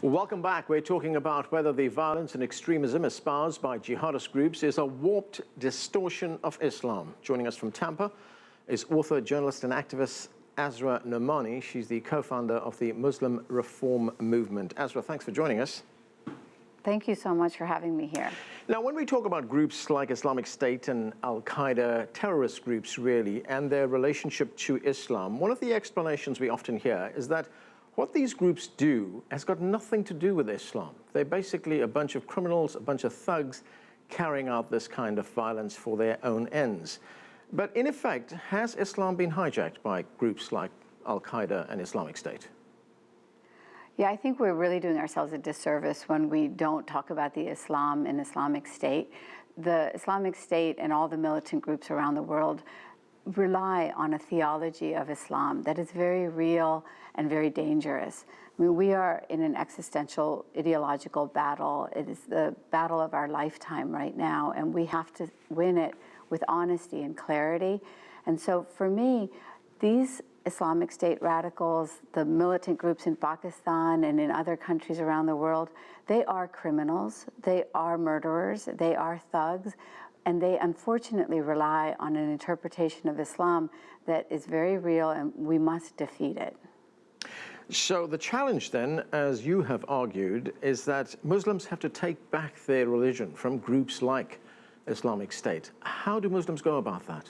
Welcome back. We're talking about whether the violence and extremism espoused by jihadist groups is a warped distortion of Islam. Joining us from Tampa is author, journalist and activist Asra Nomani. She's the co-founder of the Muslim Reform Movement. Asra, thanks for joining us. Thank you so much for having me here. Now, when we talk about groups like Islamic State and Al-Qaeda, terrorist groups really, and their relationship to Islam, one of the explanations we often hear is that what these groups do has got nothing to do with Islam. They're basically a bunch of criminals, a bunch of thugs carrying out this kind of violence for their own ends. But in effect, has Islam been hijacked by groups like Al-Qaeda and Islamic State? Yeah, I think we're really doing ourselves a disservice when we don't talk about the Islam and Islamic State. The Islamic State and all the militant groups around the world rely on a theology of Islam that is very real and very dangerous. I mean, we are in an existential ideological battle. It is the battle of our lifetime right now, and we have to win it with honesty and clarity. And so for me, these Islamic State radicals, the militant groups in Pakistan and in other countries around the world, they are criminals, they are murderers, they are thugs, and they unfortunately rely on an interpretation of Islam that is very real, and we must defeat it. So the challenge then, as you have argued, is that Muslims have to take back their religion from groups like Islamic State. How do Muslims go about that?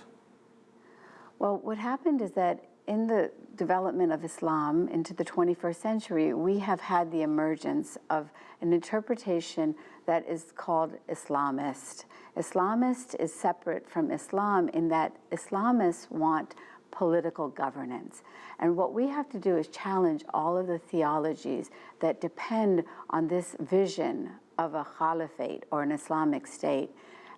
Well, what happened is that in the development of Islam into the 21st century, we have had the emergence of an interpretation that is called Islamist. Islamist is separate from Islam in that Islamists want political governance. And what we have to do is challenge all of the theologies that depend on this vision of a caliphate or an Islamic state.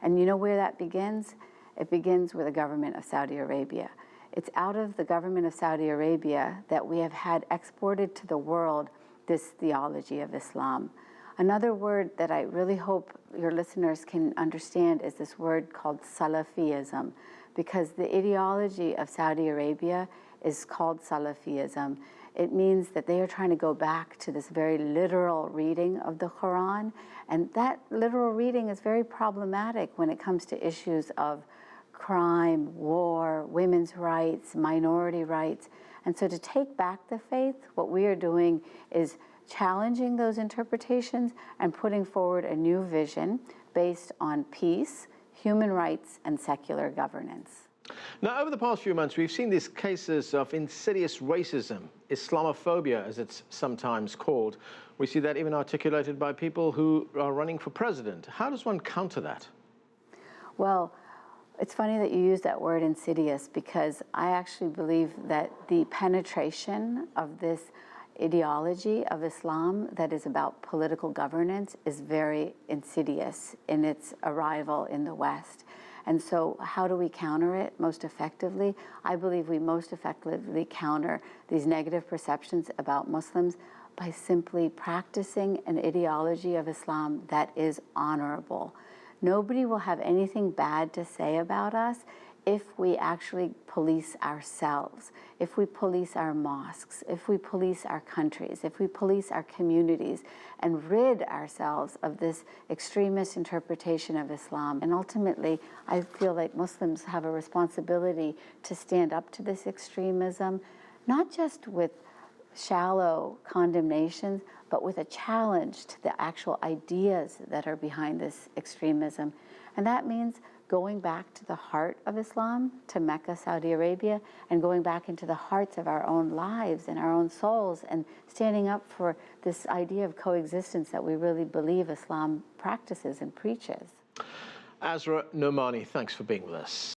And you know where that begins? It begins with the government of Saudi Arabia. It's out of the government of Saudi Arabia that we have had exported to the world this theology of Islam. Another word that I really hope your listeners can understand is this word called Salafism, because the ideology of Saudi Arabia is called Salafism. It means that they are trying to go back to this very literal reading of the Quran, and that literal reading is very problematic when it comes to issues of crime, war, women's rights, minority rights. And so to take back the faith, what we are doing is challenging those interpretations and putting forward a new vision based on peace, human rights, and secular governance. Now, over the past few months, we've seen these cases of insidious racism, Islamophobia, as it's sometimes called. We see that even articulated by people who are running for president. How does one counter that? Well, it's funny that you use that word insidious, because I actually believe that the penetration of this ideology of Islam that is about political governance is very insidious in its arrival in the West. And so how do we counter it most effectively? I believe we most effectively counter these negative perceptions about Muslims by simply practicing an ideology of Islam that is honorable. Nobody will have anything bad to say about us if we actually police ourselves, if we police our mosques, if we police our countries, if we police our communities, and rid ourselves of this extremist interpretation of Islam. And ultimately, I feel like Muslims have a responsibility to stand up to this extremism, not just with shallow condemnations, but with a challenge to the actual ideas that are behind this extremism. And that means going back to the heart of Islam, to Mecca, Saudi Arabia, and going back into the hearts of our own lives and our own souls, and standing up for this idea of coexistence that we really believe Islam practices and preaches. Asra Nomani, thanks for being with us.